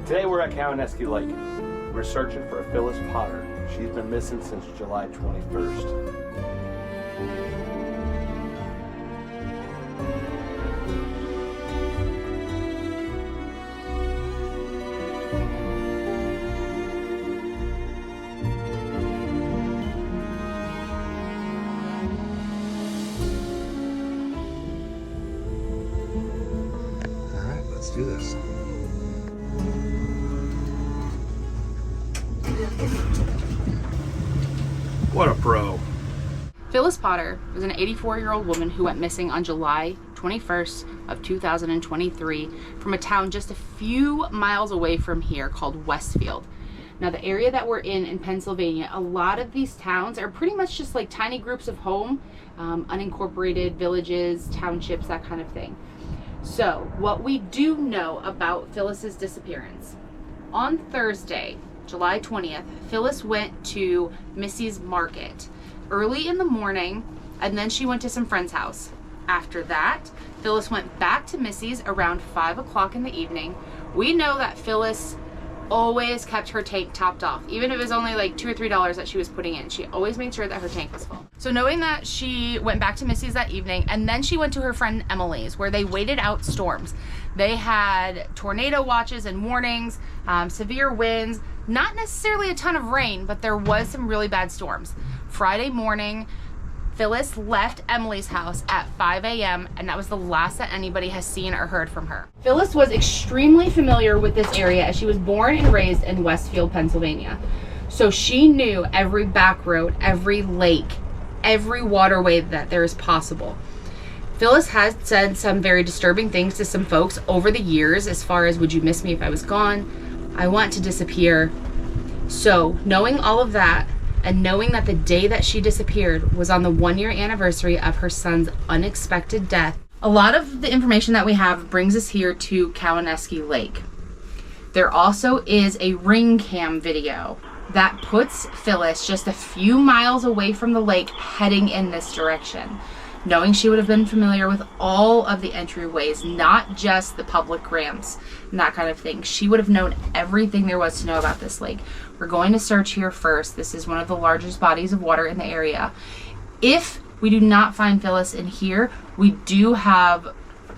Today we're at Kawaneski Lake. We're searching for Phyllis Potter. She's been missing since July 21st. All right, let's do this. What a pro. Phyllis Potter was an 84-year-old woman who went missing on July 21st of 2023 from a town just a few miles away from here called Westfield. Now the area that we're in Pennsylvania, a lot of these towns are pretty much just like tiny groups of home, unincorporated villages, townships, that kind of thing. So what we do know about Phyllis's disappearance, on Thursday, July 20th, Phyllis went to Missy's Market early in the morning, and then she went to some friend's house. After that, Phyllis went back to Missy's around 5 o'clock in the evening. We know that Phyllis always kept her tank topped off, even if it was only like $2 or $3 that she was putting in. She always made sure that her tank was full. So knowing that she went back to Missy's that evening, and then she went to her friend Emily's, where they waited out storms. They had tornado watches and warnings, severe winds, not necessarily a ton of rain, but there was some really bad storms. Friday morning, Phyllis left Emily's house at 5 a.m. and that was the last that anybody has seen or heard from her. Phyllis was extremely familiar with this area as she was born and raised in Westfield, Pennsylvania. So she knew every back road, every lake, every waterway that there is possible. Phyllis has said some very disturbing things to some folks over the years, as far as, would you miss me if I was gone? I want to disappear. So knowing all of that, and knowing that the day that she disappeared was on the 1-year anniversary of her son's unexpected death, a lot of the information that we have brings us here to Kawaneski Lake. There also is a ring cam video that puts Phyllis just a few miles away from the lake heading in this direction. Knowing she would have been familiar with all of the entryways, not just the public ramps and that kind of thing. She would have known everything there was to know about this lake. We're going to search here first. This is one of the largest bodies of water in the area. If we do not find Phyllis in here, we do have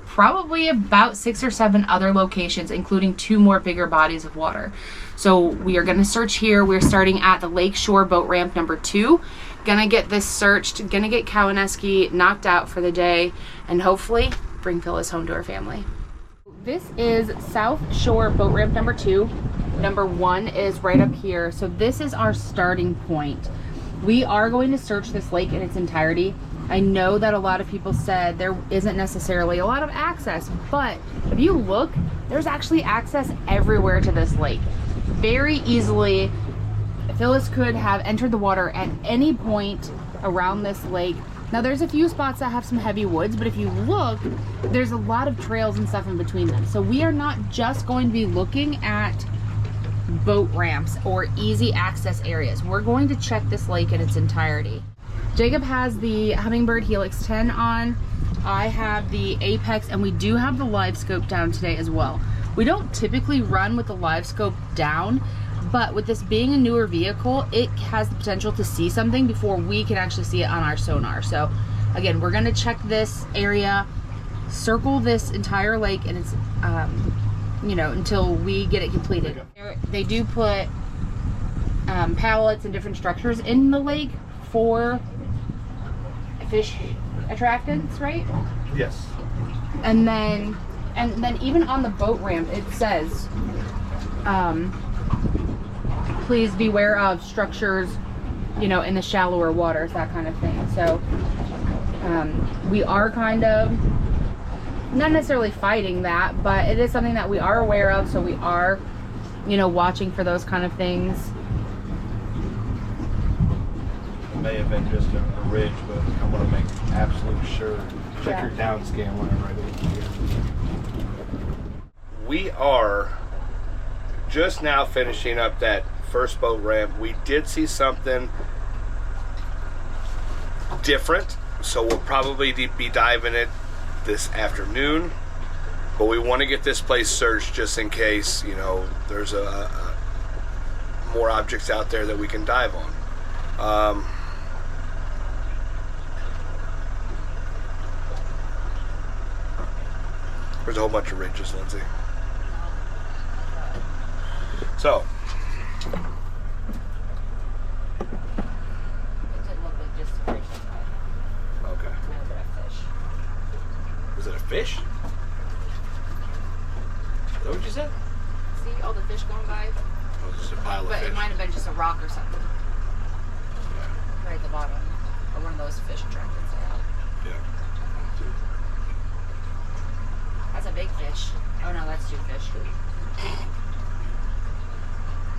probably about 6 or 7 other locations, including 2 more bigger bodies of water. So we are going to search here. We're starting at the Lakeshore Boat Ramp number 2. Gonna get this searched, gonna get Kawaneski knocked out for the day, and hopefully bring Phyllis home to her family. This is South Shore Boat Ramp number 2. Number 1 is right up here. So this is our starting point. We are going to search this lake in its entirety. I know that a lot of people said there isn't necessarily a lot of access, but if you look, there's actually access everywhere to this lake. Very easily, Phyllis could have entered the water at any point around this lake. Now there's a few spots that have some heavy woods, but if you look, there's a lot of trails and stuff in between them. So we are not just going to be looking at boat ramps or easy access areas. We're going to check this lake in its entirety. Jacob has the Humminbird Helix 10 on. I have the Apex, and we do have the live scope down today as well. We don't typically run with the live scope down, but with this being a newer vehicle, it has the potential to see something before we can actually see it on our sonar. So again, we're gonna check this area, circle this entire lake, and it's, you know, until we get it completed. They do put pallets and different structures in the lake for fish attractants, right? Yes. And then even on the boat ramp, it says, please beware of structures, you know, in the shallower waters, that kind of thing. So we are kind of not necessarily fighting that, but it is something that we are aware of. So we are, you know, watching for those kind of things. It may have been just a ridge, but I want to make absolute sure. Check your down scan whenever I do here. We are just now finishing up that first boat ramp. We did see something different, so we'll probably be diving it this afternoon. But we want to get this place searched just in case, you know, there's more objects out there that we can dive on. There's a whole bunch of ridges, Lindsay. So, okay. Was it a fish? Is that what you said? See all the fish going by? Oh, it's just a pile of But fish. it might have been just a rock or something. Yeah. Right at the bottom. Or one of those fish attractants they have. Yeah. That's a big fish. Oh no, that's two fish.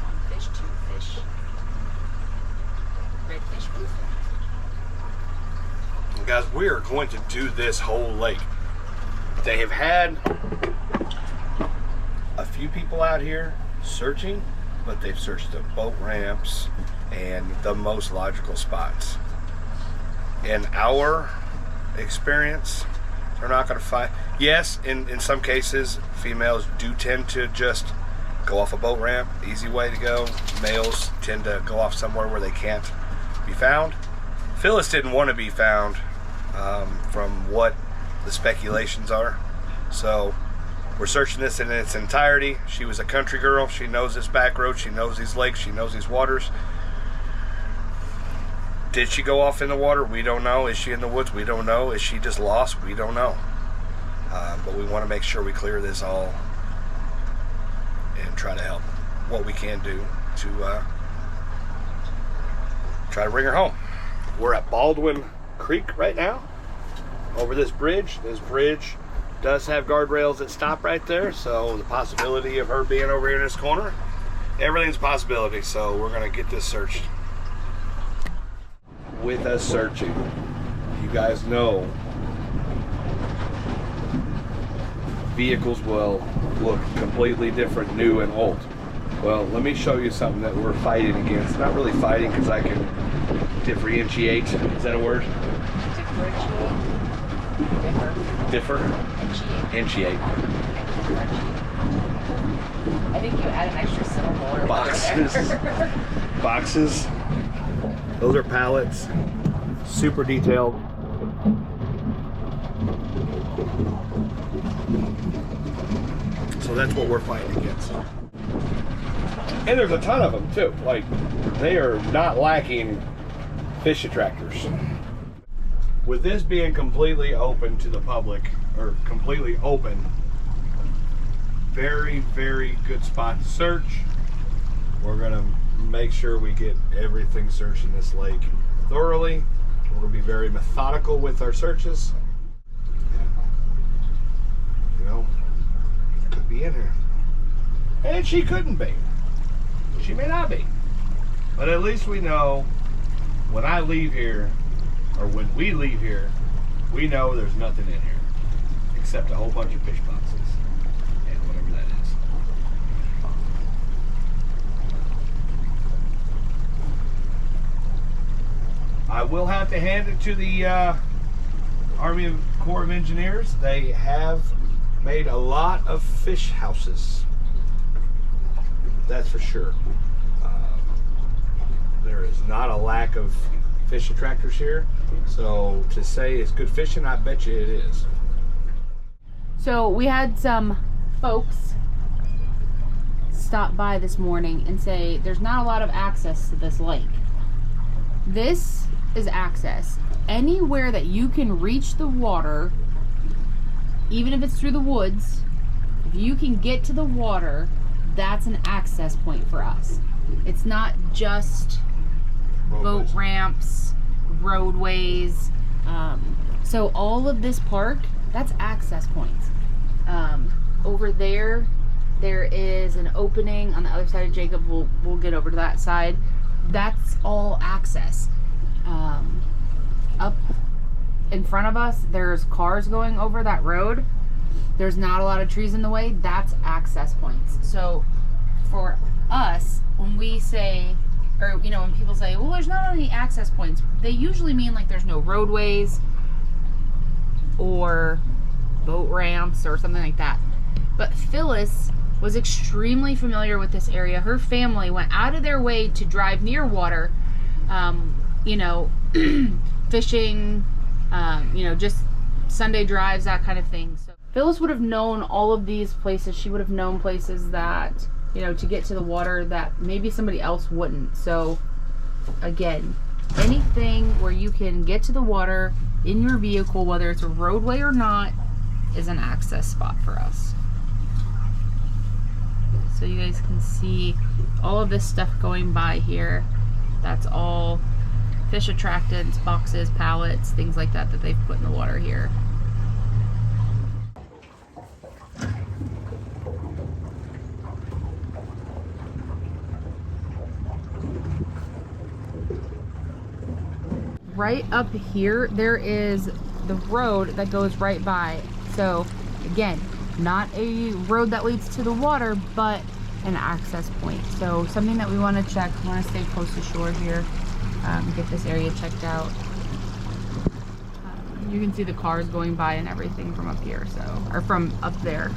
One fish, two fish. Red fish, blue fish. And guys, we are going to do this whole lake. They have had a few people out here searching, but they've searched the boat ramps and the most logical spots. In our experience, they're not going to find. Yes, in some cases, females do tend to just go off a boat ramp, easy way to go. Males tend to go off somewhere where they can't be found. Phyllis didn't want to be found, from what the speculations are. So we're searching this in its entirety. She was a country girl. She knows this back road. She knows these lakes. She knows these waters. Did she go off in the water? We don't know. Is she in the woods? We don't know. Is she just lost? We don't know. But we want to make sure we clear this all and try to help what we can do to try to bring her home. We're at Baldwin Creek right now, over this bridge. This bridge does have guardrails that stop right there, so the possibility of her being over here in this corner, everything's a possibility. So we're gonna get this searched. With us searching, you guys know vehicles will look completely different, new and old. Well, let me show you something that we're fighting against. Not really fighting, because I can differentiate. Is that a word? Differentiate. I think you add an extra syllable or Boxes. Boxes. Those are pallets. Super detailed. So that's what we're fighting against. And there's a ton of them too. Like, they are not lacking fish attractors. With this being completely open to the public, or completely open, very, very good spot to search. We're gonna make sure we get everything searched in this lake thoroughly. We're gonna be very methodical with our searches. Yeah. You know, could be in here. And she couldn't be. She may not be. But at least we know when I leave here, or when we leave here, we know there's nothing in here except a whole bunch of fish boxes and whatever that is. I will have to hand it to the Army Corps of Engineers. They have made a lot of fish houses. That's for sure. There is not a lack of fish attractors here. So to say it's good fishing, I bet you it is. So we had some folks stop by this morning and say there's not a lot of access to this lake. This is access. Anywhere that you can reach the water, even if it's through the woods, if you can get to the water, that's an access point for us. It's not just boat ramps, roadways. So all of this park, that's access points. Over there is an opening on the other side of Jacob. We'll get over to that side. That's all access. Up in front of us, there's cars going over that road. There's not a lot of trees in the way. That's access points. So for us, when we say, or you know, when people say, well, there's not any access points, they usually mean like there's no roadways or boat ramps or something like that. But Phyllis was extremely familiar with this area. Her family went out of their way to drive near water, you know, fishing, you know, just Sunday drives, that kind of thing. So Phyllis would have known all of these places. She would have known places that, you know, to get to the water that maybe somebody else wouldn't. So again, anything where you can get to the water in your vehicle, whether it's a roadway or not, is an access spot for us. So you guys can see all of this stuff going by here. That's all fish attractants, boxes, pallets, things like that that they've put in the water here. Right up here, there is the road that goes right by. So again, not a road that leads to the water, but an access point. So something that we want to check. We want to stay close to shore here, get this area checked out. You can see the cars going by and everything from up here, so, or from up there.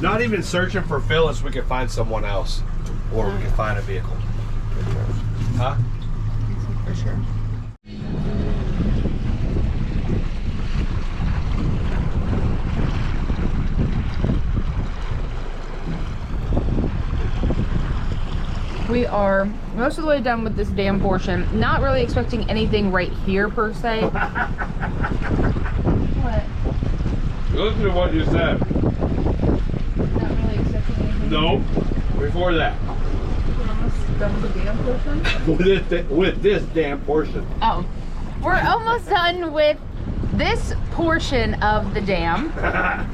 Not even searching for Phyllis, we could find someone else, or we could find a vehicle. Huh? For sure. We are most of the way done with this dam portion. Not really expecting anything right here per se. What? Listen to what you said. Not really expecting anything. No, before that. We're almost done with the dam portion. With this damn portion. Oh, we're almost done with this portion of the dam. I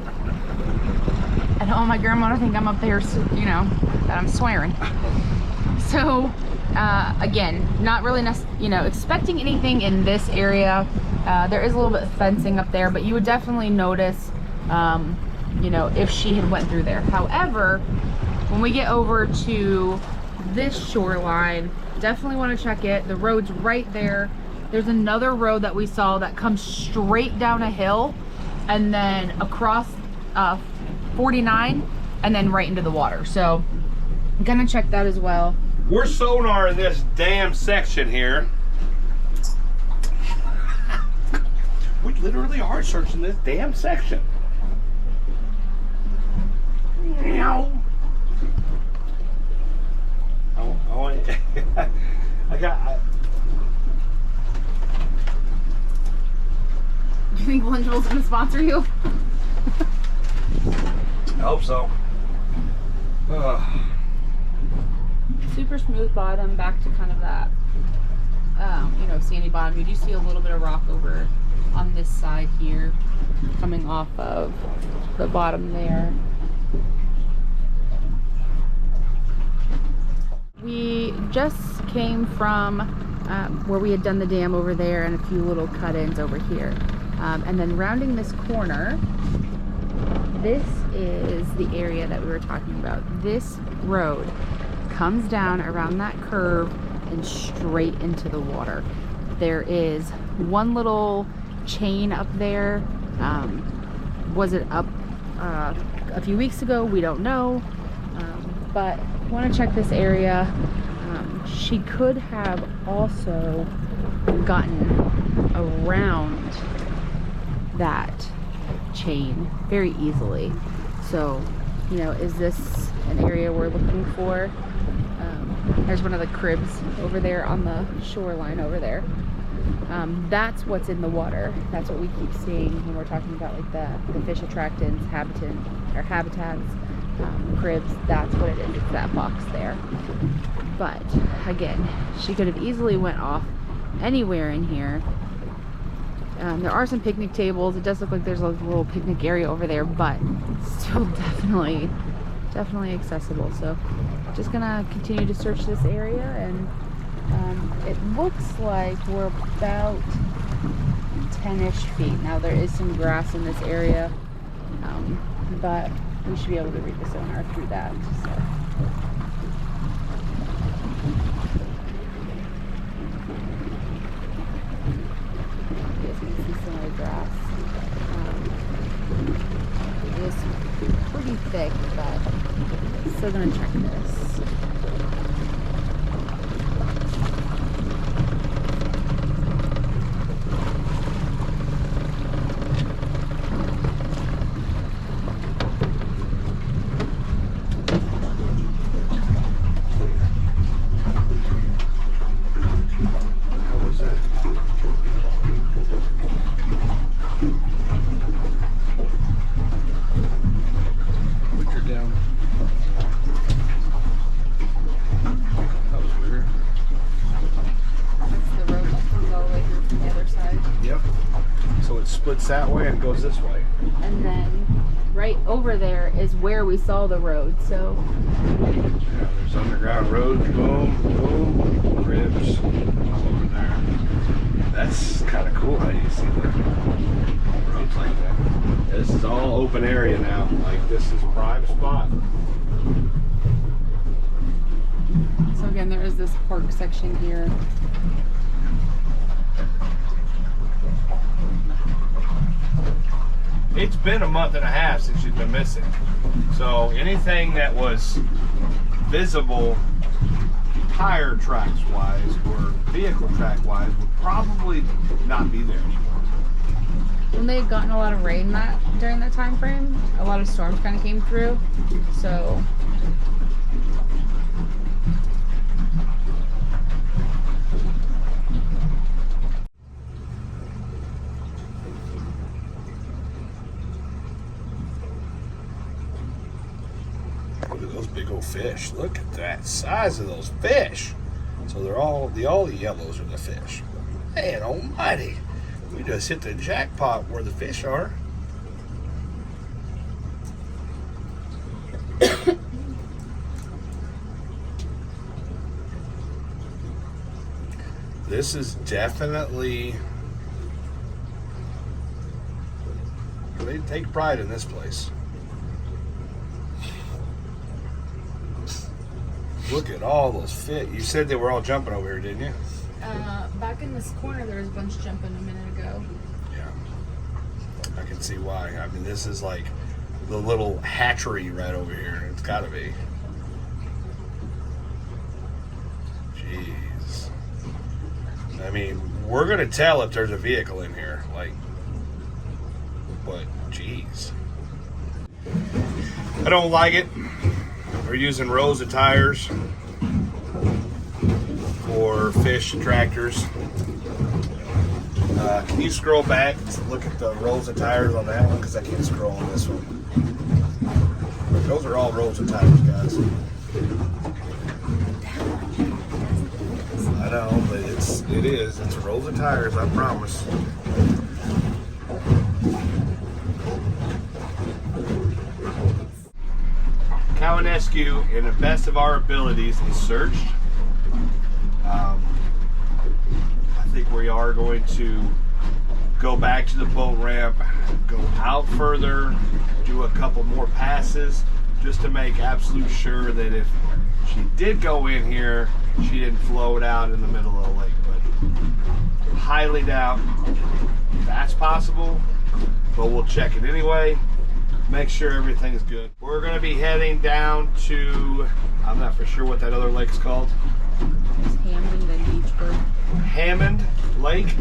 don't want my grandma to think I'm up there, you know, that I'm swearing. So, again, not really, you know, expecting anything in this area. There is a little bit of fencing up there, but you would definitely notice, you know, if she had went through there. However, when we get over to this shoreline, definitely want to check it. The road's right there. There's another road that we saw that comes straight down a hill and then across 49 and then right into the water. So, I'm gonna check that as well. We're sonar in this damn section here. We literally are searching this damn section. Meow. Do you think Lunchables gonna sponsor you? I hope so. Super smooth bottom, back to kind of that, you know, sandy bottom. You do see a little bit of rock over on this side here, coming off of the bottom there. We just came from where we had done the dam over there and a few little cut-ins over here. And then rounding this corner, this is the area that we were talking about. This road comes down around that curve and straight into the water. There is one little chain up there. Was it up a few weeks ago? We don't know. But want to check this area. She could have also gotten around that chain very easily. So, you know, is this an area we're looking for? There's one of the cribs over there on the shoreline over there. That's what's in the water. That's what we keep seeing when we're talking about like the fish attractants, habitats, cribs. That's what it is. It's that box there. But again, she could have easily went off anywhere in here. There are some picnic tables. It does look like there's a little picnic area over there, but still definitely accessible. So just gonna continue to search this area, and it looks like we're about 10-ish feet. Now there is some grass in this area, but we should be able to read the sonar through that. So. You guys can see some of the grass. It is thick, but still gonna check this. Splits that way and goes this way. And then right over there is where we saw the road. So yeah, there's underground roads, boom, boom, cribs all over there. That's kind of cool how you see the roads like that. This is all open area now. Like this is prime spot. So again, there is this park section here. It's been a month and a half since she's been missing. So anything that was visible tire tracks wise or vehicle track wise would probably not be there anymore. When they had gotten a lot of rain during that time frame, a lot of storms kind of came through. So look at those big old fish. Look at that size of those fish. So they're all the yellows are the fish. Man almighty. We just hit the jackpot where the fish are. This is definitely, they take pride in this place. Look at all those fish. You said they were all jumping over here, didn't you? back in this corner, there was a bunch jumping a minute ago. Yeah, I can see why. I mean, this is like the little hatchery right over here. It's got to be. Jeez. I mean, we're gonna tell if there's a vehicle in here, like, but jeez. I don't like it. We're using rows of tires for fish attractors. Can you scroll back and look at the rows of tires on that one? Because I can't scroll on this one. Those are all rows of tires, guys. I know, but it is. It's rows of tires, I promise. Kawanescu, in the best of our abilities, is searched. I think we are going to go back to the boat ramp, go out further, do a couple more passes, just to make absolute sure that if she did go in here, she didn't float out in the middle of the lake. But highly doubt that's possible, but we'll check it anyway. Make sure everything's good. We're gonna be heading down to, I'm not for sure what that other lake's called. It's Hammond and Beachford. Hammond Lake.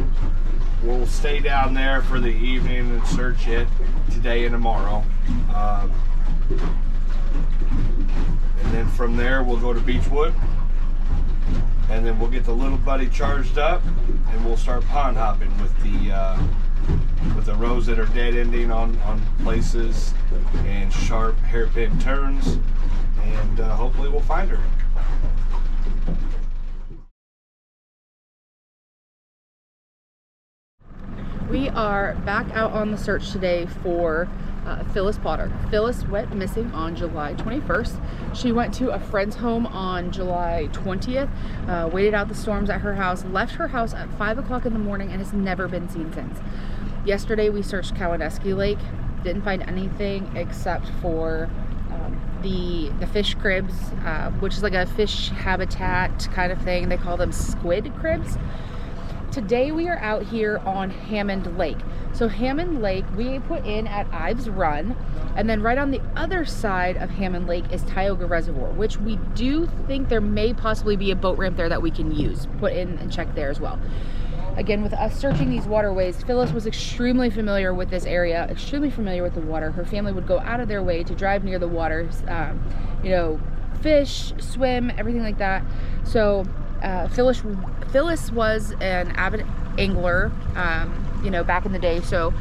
We'll stay down there for the evening and search it today and tomorrow. And then from there we'll go to Beechwood. And then we'll get the little buddy charged up and we'll start pond hopping with the rows that are dead ending on places and sharp hairpin turns, and hopefully we'll find her. We are back out on the search today for Phyllis Potter. Phyllis went missing on July 21st. She went to a friend's home on July 20th, waited out the storms at her house, left her house at 5 o'clock in the morning, and has never been seen since. Yesterday we searched Kawanescu Lake, didn't find anything except for the fish cribs, which is like a fish habitat kind of thing. They call them squid cribs. Today we are out here on Hammond Lake. So Hammond Lake, we put in at Ives Run, and then right on the other side of Hammond Lake is Tioga Reservoir, which we do think there may possibly be a boat ramp there that we can use, put in and check there as well. Again, with us searching these waterways, Phyllis was extremely familiar with this area, extremely familiar with the water. Her family would go out of their way to drive near the waters, you know, fish, swim, everything like that. So Phyllis was an avid angler, you know, back in the day. So,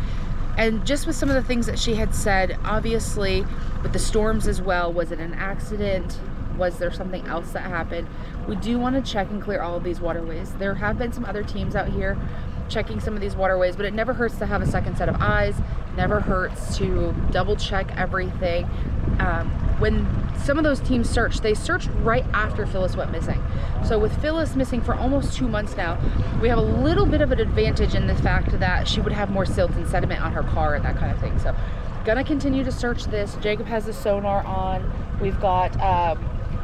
and just with some of the things that she had said, obviously with the storms as well, was it an accident? Was there something else that happened? We do want to check and clear all of these waterways. There have been some other teams out here checking some of these waterways, but it never hurts to have a second set of eyes. Never hurts to double check everything. When some of those teams searched, they searched right after Phyllis went missing. So with Phyllis missing for almost 2 months now, we have a little bit of an advantage in the fact that she would have more silt and sediment on her car and that kind of thing. So gonna continue to search this. Jacob has the sonar on. We've got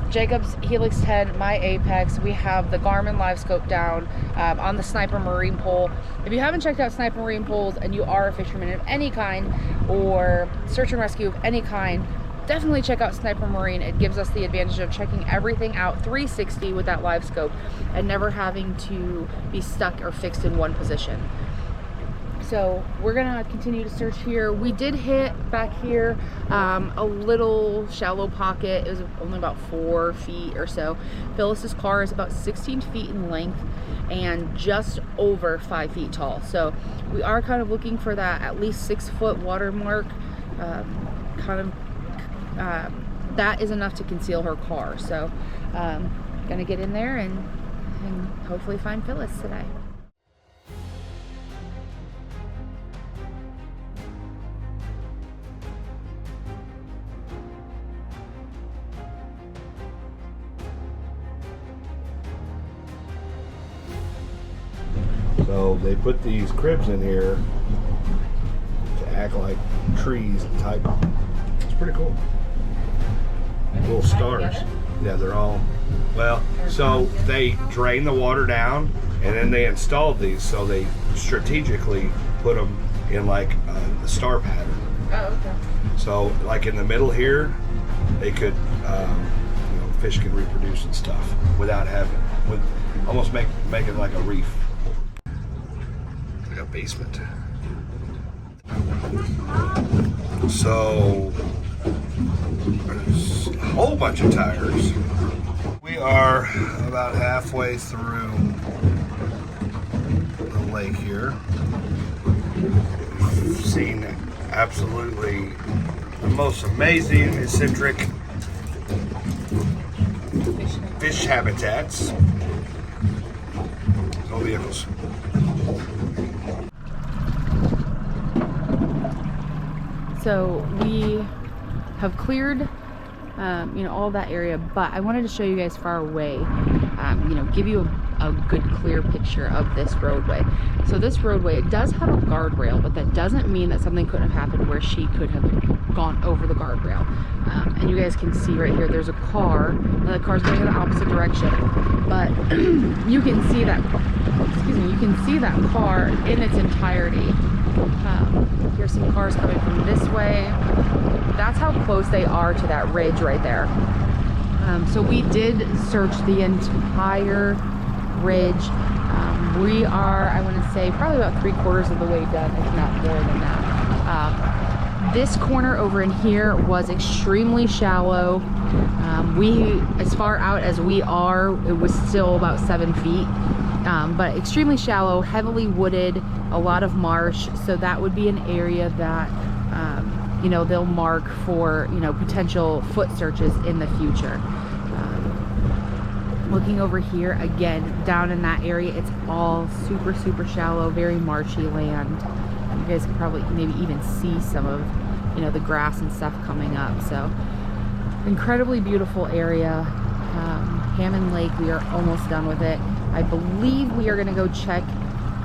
Jacob's Helix 10, my Apex. We have the Garmin Live Scope down on the Sniper Marine pole. If you haven't checked out Sniper Marine poles and you are a fisherman of any kind or search and rescue of any kind, definitely check out Sniper Marine. It gives us the advantage of checking everything out 360 with that live scope and never having to be stuck or fixed in one position. So we're gonna continue to search here. We did hit back here a little shallow pocket. It was only about 4 feet or so. Phyllis's car is about 16 feet in length and just over 5 feet tall. So we are kind of looking for that at least 6 foot watermark. That is enough to conceal her car. So gonna get in there and hopefully find Phyllis today. So they put these cribs in here to act like trees and type. It's pretty cool. Little stars. Yeah, they're all, well, so they drain the water down and then they installed these, so they strategically put them in like the star pattern. Oh, okay. So like in the middle here, they could, you know, fish can reproduce and stuff without having, almost make it like a reef. Like a basement. So there's a whole bunch of tires. We are about halfway through the lake here. We've seen absolutely the most amazing eccentric fish habitats. No vehicles. So we have cleared, you know, all that area, but I wanted to show you guys far away, you know, give you a good clear picture of this roadway. So this roadway, it does have a guardrail, but that doesn't mean that something couldn't have happened where she could have gone over the guardrail. And you guys can see right here, there's a car, and the car's going in the opposite direction, but you can see that, excuse me, you can see that car in its entirety. Here's some cars coming from this way. That's how close they are to that ridge right there. So we did search the entire ridge. We are, I want to say, probably about 3/4 of the way done, if not more than that. This corner over in here was extremely shallow. As far out as we are, it was still about 7 feet. But extremely shallow, heavily wooded, a lot of marsh. So that would be an area that, you know, they'll mark for, you know, potential foot searches in the future. Looking over here, again, down in that area, it's all super, super shallow, very marshy land. You guys can probably maybe even see some of, you know, the grass and stuff coming up. So incredibly beautiful area. Hammond Lake, we are almost done with it. I believe we are gonna go check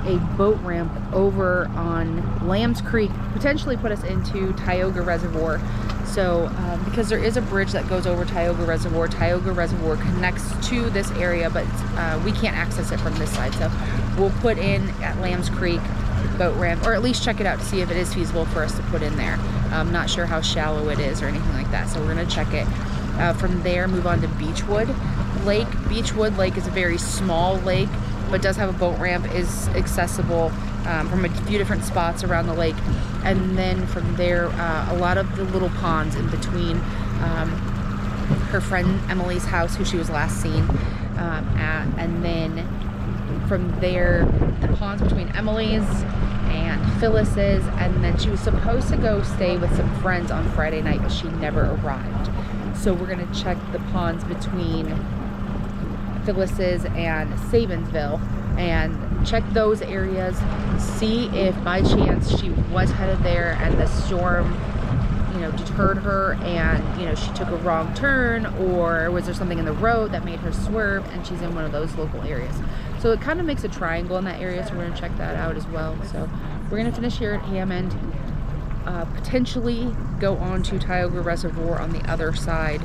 a boat ramp over on Lambs Creek, potentially put us into Tioga Reservoir. So because there is a bridge that goes over Tioga Reservoir connects to this area, but we can't access it from this side. So we'll put in at Lambs Creek, boat ramp, or at least check it out to see if it is feasible for us to put in there. I'm not sure how shallow it is or anything like that, so we're gonna check it. From there, move on to Beechwood Lake. Beechwood Lake is a very small lake, but does have a boat ramp, is accessible from a few different spots around the lake. And then from there, a lot of the little ponds in between her friend Emily's house, who she was last seen at, and then from there, the ponds between Emily's and Phyllis's, and then she was supposed to go stay with some friends on Friday night, but she never arrived. So we're gonna check the ponds between Phyllis's and Sabensville and check those areas, see if by chance she was headed there and the storm, you know, deterred her and, you know, she took a wrong turn, or was there something in the road that made her swerve and she's in one of those local areas. So it kind of makes a triangle in that area, so we're gonna check that out as well. So we're gonna finish here at Hammond, potentially go on to Tioga Reservoir on the other side,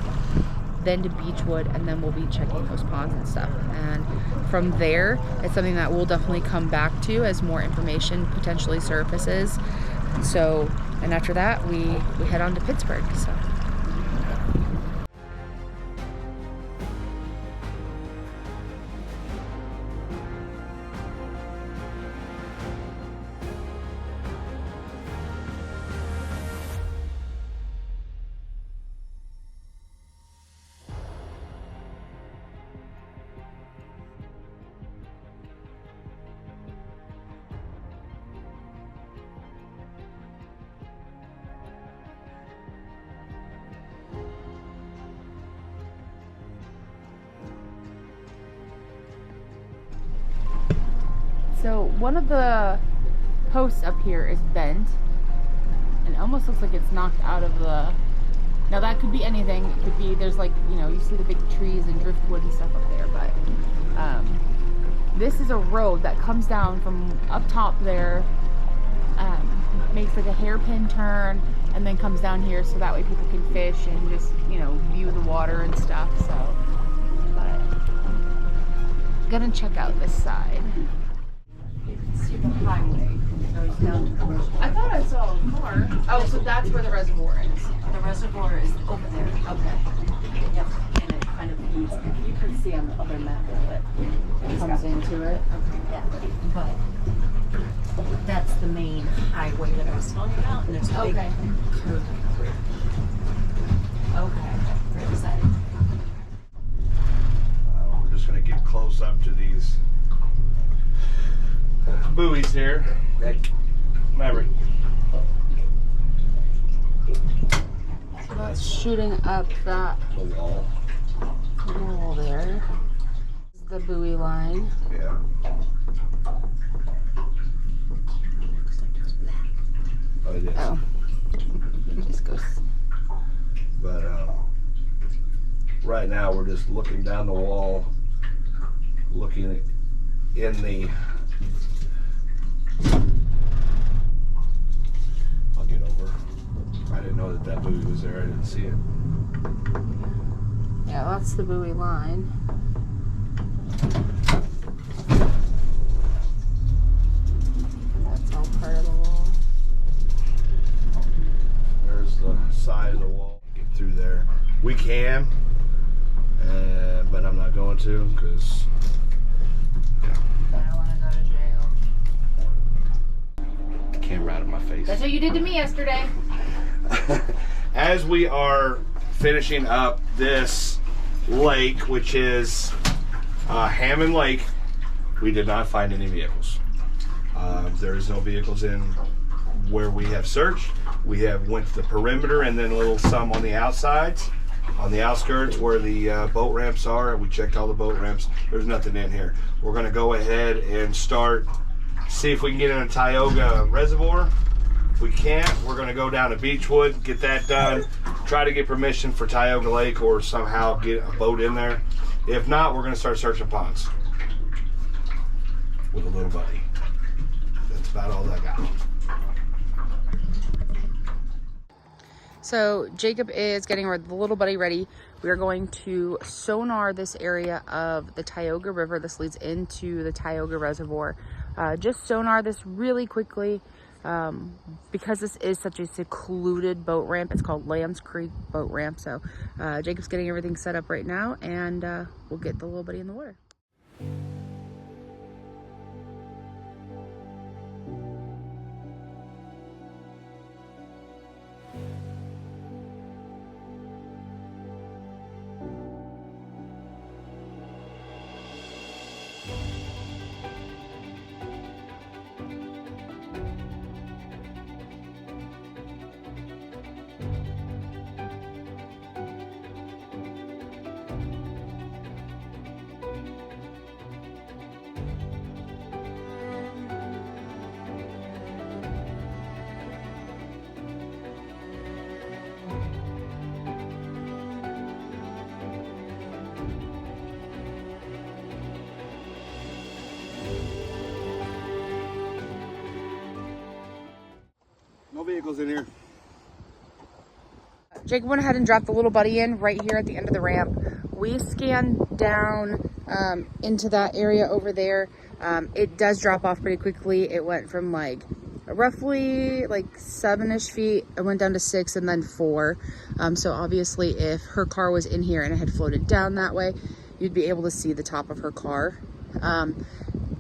then to Beechwood, and then we'll be checking those ponds and stuff. And from there, it's something that we'll definitely come back to as more information potentially surfaces. So, and after that, we head on to Pittsburgh. So. So one of the posts up here is bent, and it almost looks like it's knocked out of the, now that could be anything. It could be, there's like, you know, you see the big trees and driftwood and stuff up there, but this is a road that comes down from up top there, makes like a hairpin turn, and then comes down here so that way people can fish and just, you know, view the water and stuff. So, but gonna check out this side. The highway goes down to commercial. I thought I saw a car. Oh, so that's where the reservoir is. The reservoir is over there. Okay. Yep. And it kind of feeds. You can see on the other map that It comes into it. Okay. yeah. But that's the main highway that I was telling you about, and there's a big Okay. curve. Okay. Very excited. We're just gonna get close up to these buoys here. Maverick. So that's shooting up that The wall. wall there. This is the buoy line. Yeah. Oh, it is. Oh. It just goes. But right now we're just looking down the wall, looking in the. I'll get over. I didn't know that buoy was there. I didn't see it. Yeah, that's the buoy line. That's all part of the wall. There's the side of the wall. Get through there. We can, but I'm not going to because. I don't want to go to jail. Camera out of my face. That's what you did to me yesterday. As we are finishing up this lake, which is Hammond Lake, we did not find any vehicles. There's no vehicles in where we have searched. We have went to the perimeter and then a little some on the outsides, on the outskirts where the boat ramps are. We checked all the boat ramps. There's nothing in here. We're going to go ahead and start, see if we can get in a Tioga Reservoir. If we can't, we're going to go down to Beechwood, get that done, try to get permission for Tioga Lake or somehow get a boat in there. If not, we're going to start searching ponds with a little buddy. That's about all I got. So Jacob is getting the little buddy ready. We are going to sonar this area of the Tioga River. This leads into the Tioga Reservoir. just sonar this really quickly. Because this is such a secluded boat ramp, it's called Lambs Creek Boat Ramp. So Jacob's getting everything set up right now, and we'll get the little buddy in the water. No vehicles in here. Jacob went ahead and dropped the little buddy in right here at the end of the ramp. We scanned down into that area over there. It does drop off pretty quickly. It went from like roughly like 7-ish feet. It went down to 6 and then 4. So obviously if her car was in here and it had floated down that way, you'd be able to see the top of her car.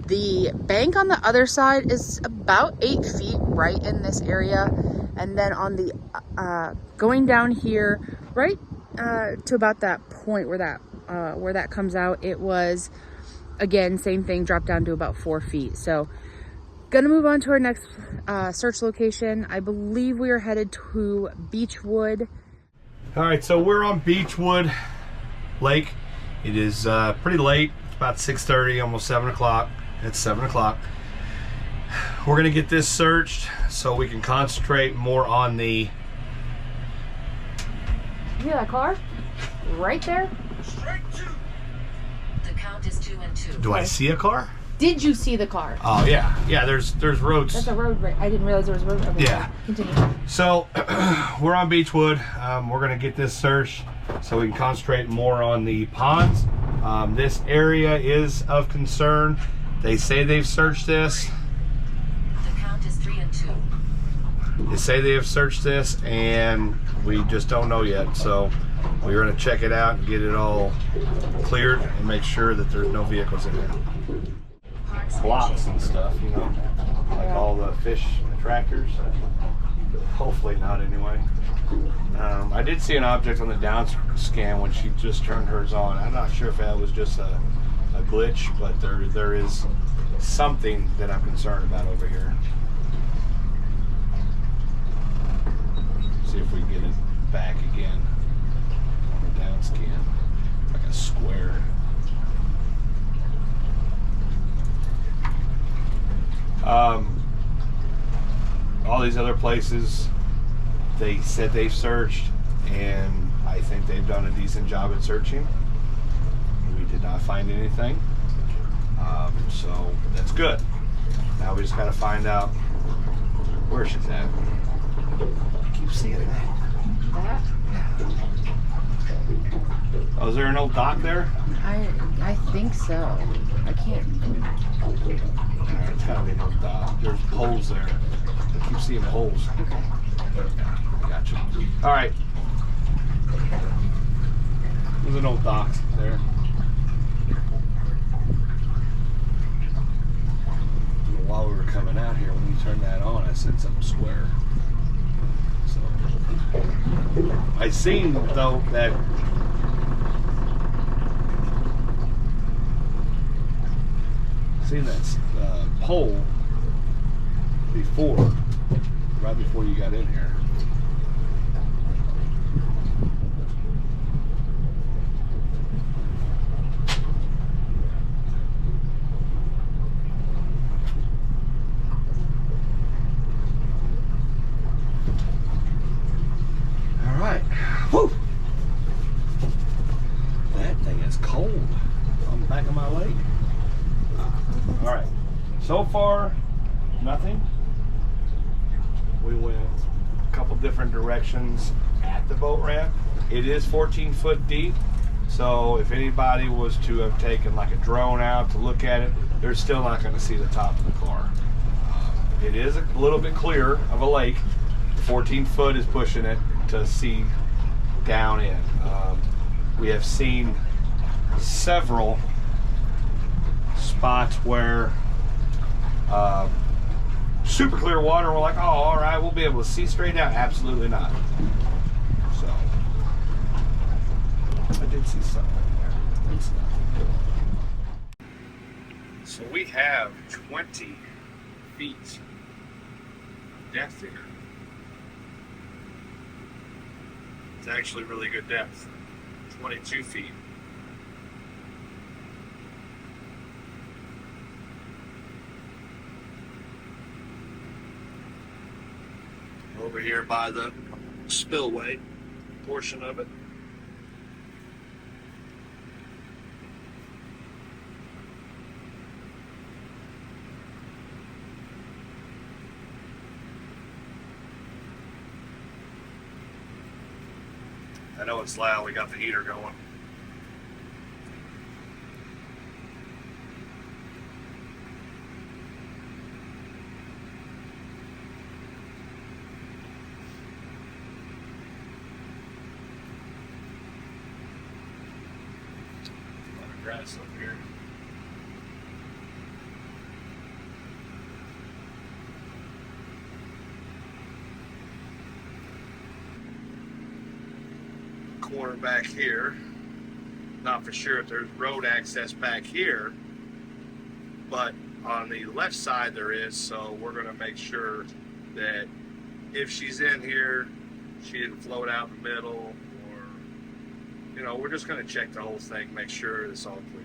The bank on the other side is about 8 feet right in this area. And then on the, going down here, right to about that point where that comes out, it was, again, same thing, dropped down to about 4 feet. So gonna move on to our next search location. I believe we are headed to Beechwood. All right, so we're on Beechwood Lake. It is pretty late. It's about 6:30, almost 7 o'clock. It's 7 o'clock. We're gonna get this searched so we can concentrate more on the... You hear that car? Right there? The count is 2 and 2. Do I see a car? Did you see the car? Oh yeah, yeah. There's roads. That's a road, right? I didn't realize there was a road. Okay, Yeah. Continue. So we're on Beechwood. We're gonna get this searched so we can concentrate more on the ponds. This area is of concern. They say they've searched this. The count is 3 and 2. They say they have searched this, and we just don't know yet. So we're gonna check it out and get it all cleared and make sure that there's no vehicles in there. Blocks and stuff, you know, like all the fish attractors. Hopefully not, anyway. I did see an object on the down scan when she just turned hers on. I'm not sure if that was just a glitch, but there is something that I'm concerned about over here. See if we can get it back again on the down scan, like a square. All these other places, they said they've searched, and I think they've done a decent job at searching. We did not find anything, so that's good. Now we just got to find out where she's at. I keep seeing that. That? Oh, is there an old dock there? I think so. I can't. Alright, it's gotta be an old dock. There's poles there. I keep seeing poles. Okay. Gotcha. Alright. There's an old dock there. While we were coming out here, when you turned that on, I said something square. So I seen though that pole before, right before you got in here. All right. Whew. That thing is cold on the back of my leg. All right. So far, nothing. We went a couple different directions at the boat ramp. It is 14 foot deep, so if anybody was to have taken like a drone out to look at it, they're still not going to see the top of the car. it is a little bit clearer of a lake. 14 foot is pushing it to see down in. We have seen several spots where super clear water, we're like, oh, all right, we'll be able to see straight down. Absolutely not. So I did see something there. It's not. So we have 20 feet depth here. It's actually really good depth. 22 feet. Over here by the spillway portion of it. I know it's loud, we got the heater going. A lot of grass up here. Corner back here. Not for sure if there's road access back here, but on the left side there is, so we're going to make sure that if she's in here, she didn't float out in the middle, or, you know, we're just going to check the whole thing, make sure it's all clear.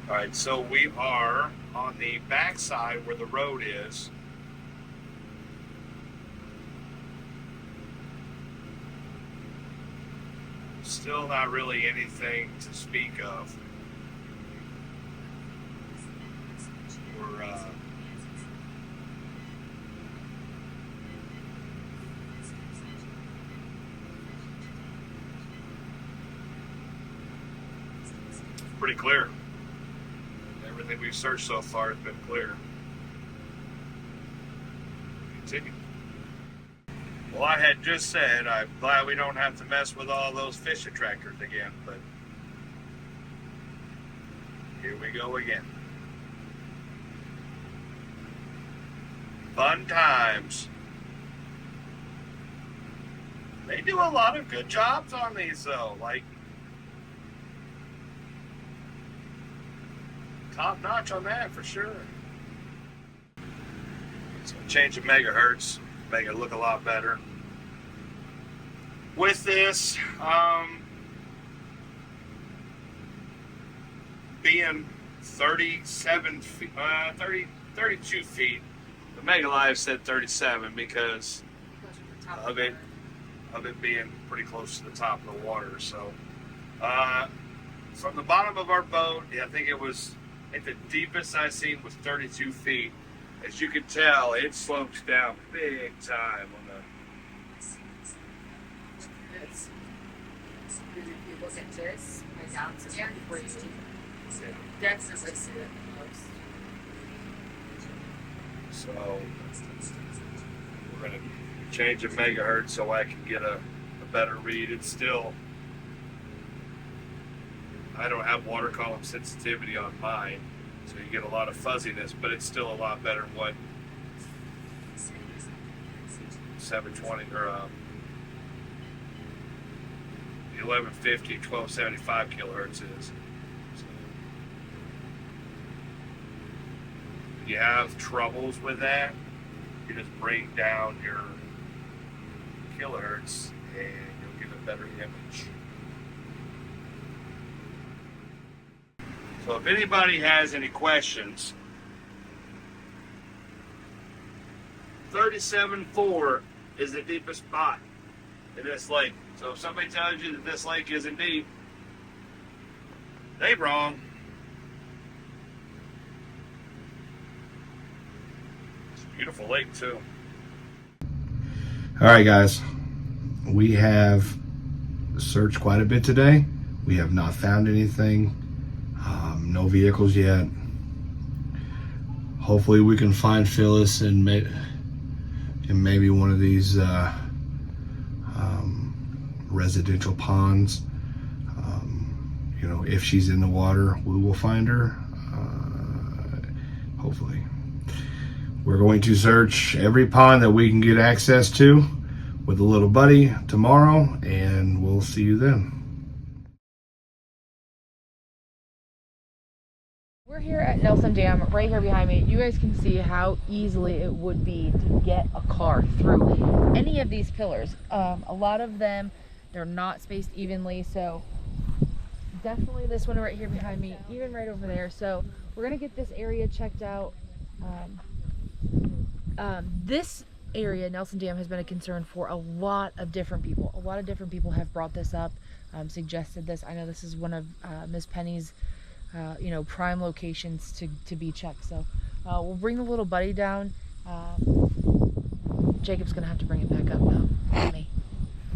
All right, so we are on the back side where the road is. Still not really anything to speak of. We're pretty clear. Everything we've searched so far has been clear. Continue. Well, I had just said I'm glad we don't have to mess with all those fish attractors again, but here we go again. Fun times. They do a lot of good jobs on these though, like top notch on that for sure. So change the megahertz, make it look a lot better. With this being 37 feet, 32 feet, the Mega Live said 37 because of it being pretty close to the top of the water. So from the bottom of our boat, I think the deepest I've seen was 32 feet. As you can tell, it slopes down big time on the. If you look at this, my down to 42. That's as I see it most. So we're going to change the megahertz so I can get a better read. It's still, I don't have water column sensitivity on mine, so you get a lot of fuzziness, but it's still a lot better than what 720 or the 1150, 1275 kilohertz is. So, if you have troubles with that, you just bring down your kilohertz and you'll get a better image. So if anybody has any questions, 37.4 is the deepest spot in this lake. So if somebody tells you that this lake isn't deep, they're wrong. It's a beautiful lake too. All right, guys, we have searched quite a bit today. We have not found anything. No vehicles yet. Hopefully we can find Phyllis in maybe one of these residential ponds. You know, if she's in the water, we will find her. Hopefully. We're going to search every pond that we can get access to with a little buddy tomorrow, and we'll see you then. We're here at Nelson Dam, right here behind me. You guys can see how easily it would be to get a car through any of these pillars. A lot of them, they're not spaced evenly, so definitely this one right here behind me, even right over there. So we're gonna get this area checked out. This area, Nelson Dam, has been a concern for a lot of different people. A lot of different people have brought this up, suggested this. I know this is one of Miss Penny's you know, prime locations to be checked. So we'll bring the little buddy down. Jacob's gonna have to bring it back up though, not me.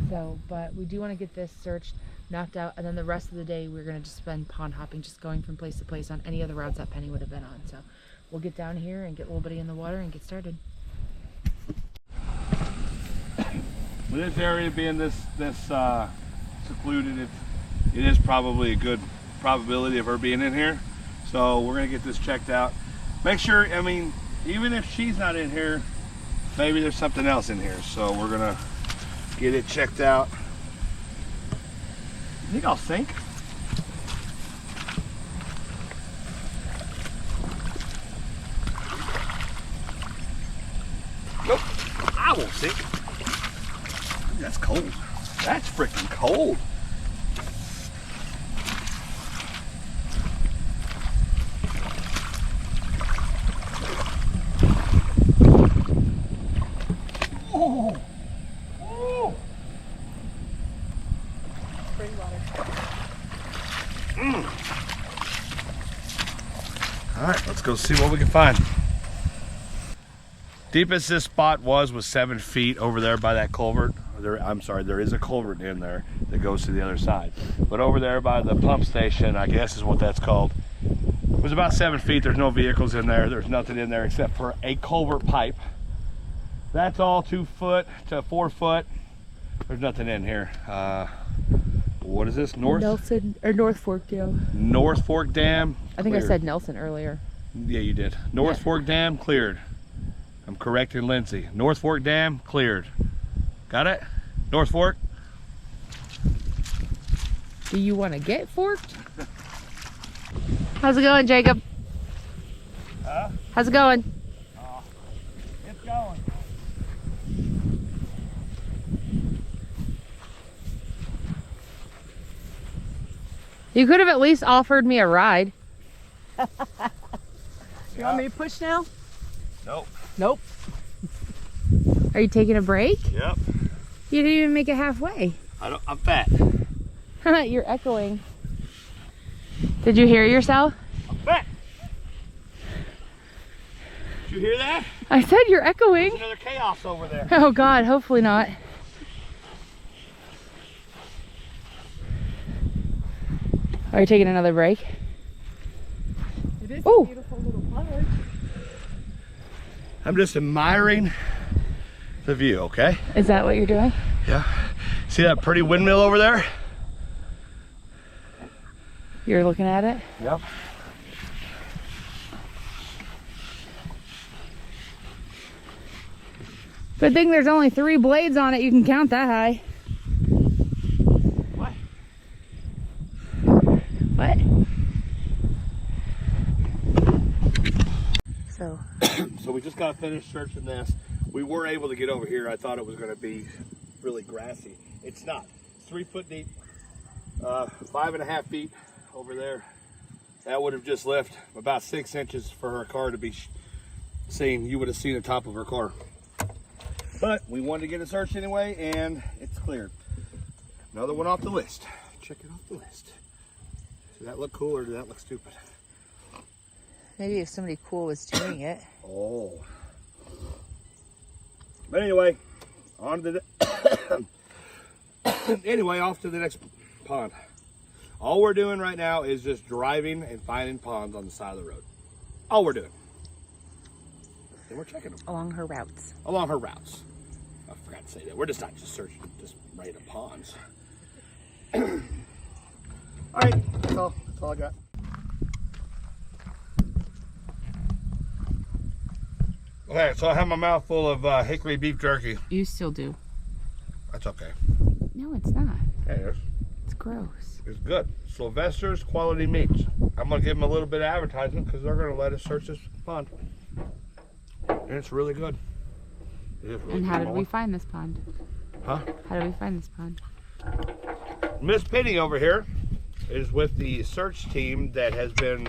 So, but we do want to get this searched, knocked out, and then the rest of the day we're gonna just spend pond hopping, just going from place to place on any of the routes that Penny would have been on. So we'll get down here and get little buddy in the water and get started. With this area being this secluded, it is probably a good probability of her being in here. So we're gonna get this checked out. Make sure, I mean, even if she's not in here, maybe there's something else in here. So we're gonna get it checked out. You think I'll sink? Nope, I won't sink. That's cold. That's freaking cold. Oh. Oh. Spring water. All right, let's go see what we can find. Deepest this spot was 7 feet over there by that culvert. I'm sorry, there is a culvert in there that goes to the other side. But over there by the pump station, I guess is what that's called, it was about 7 feet. There's no vehicles in there. There's nothing in there except for a culvert pipe. That's all 2 foot to 4 foot. There's nothing in here. What is this? North Fork Dam. North Fork Dam. I think I cleared. said Nelson earlier. Yeah, you did. North Fork Dam cleared. I'm correcting Lindsay. North Fork Dam cleared. Got it? North Fork. Do you want to get forked? How's it going, Jacob? Huh? How's it going? It's going. You could have at least offered me a ride. You want me to push now? Nope. Nope. Are you taking a break? Yep. You didn't even make it halfway. I'm fat. You're echoing. Did you hear yourself? I'm fat. Did you hear that? I said you're echoing. There's another chaos over there. Oh God, hopefully not. Are you taking another break? It is Ooh. a beautiful little park. I'm just admiring the view, okay? Is that what you're doing? Yeah. See that pretty windmill over there? You're looking at it? Yep. Good thing there's only 3 blades on it. You can count that high. What? What? So we just got finished searching this. We were able to get over here. I thought it was going to be really grassy. It's not. It's 3 foot deep, 5.5 feet over there. That would have just left about 6 inches for her car to be seen. You would have seen the top of her car. But we wanted to get it searched anyway, and it's cleared. Another one off the list. Check it off the list. Does that look cool or does that look stupid? Maybe if somebody cool was doing it. Oh. But anyway, On to the anyway, off to the next pond. All we're doing right now is just driving and finding ponds on the side of the road. All we're doing. And we're checking them. Along her routes. Along her routes. I forgot to say that. We're just not just searching just random ponds. Alright, that's all I got. Okay, so I have my mouth full of hickory beef jerky. You still do. That's okay. No, it's not. Yeah, it is. It's gross. It's good. Sylvester's Quality Meats. I'm going to give them a little bit of advertisement because they're going to let us search this pond. And it's really good. It is really And how good. did we find this pond? Huh? How did we find this pond? Miss Penny over here is with the search team that has been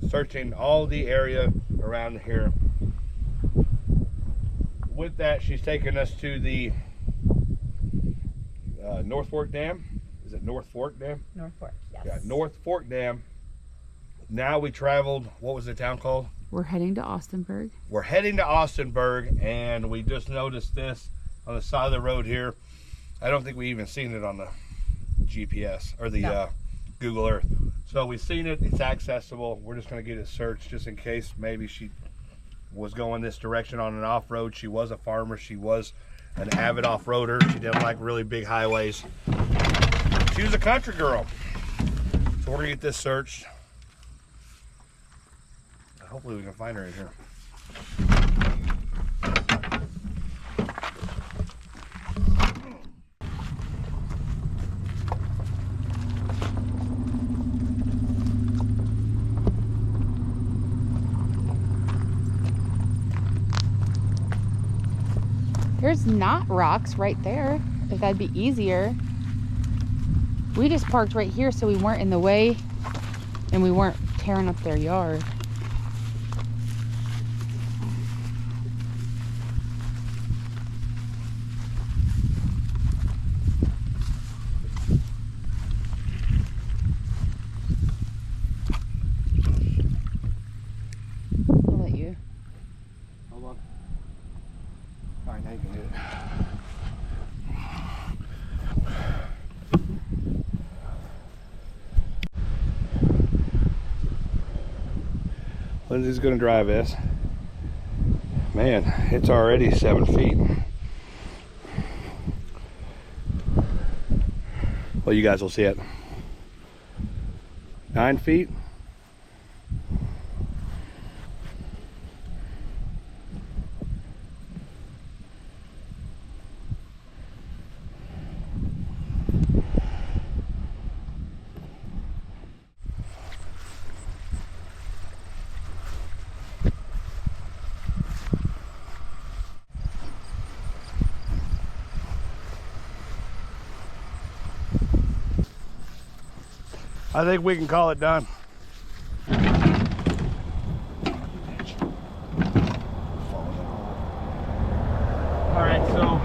searching all the area around here. With that, she's taken us to the North Fork Dam. Is it North Fork Dam? North Fork, yes. Yeah, North Fork Dam. Now we traveled, what was the town called? We're heading to Austinburg. We're heading to Austinburg, and we just noticed this on the side of the road here. I don't think we even seen it on the GPS or the Google Earth. So we've seen it, it's accessible. We're just gonna get it searched just in case maybe she was going this direction on an off-road. She was a farmer, she was an avid off-roader. She didn't like really big highways. She was a country girl. So we're gonna get this searched. Hopefully we can find her in here. There's not rocks right there, if that'd be easier. We just parked right here so we weren't in the way and we weren't tearing up their yard. I'll let you. Hold on. All right, now you can hit it. Lindsay's gonna drive this. Man, it's already 7 feet. Well, you guys will see it. 9 feet. I think we can call it done. All right, so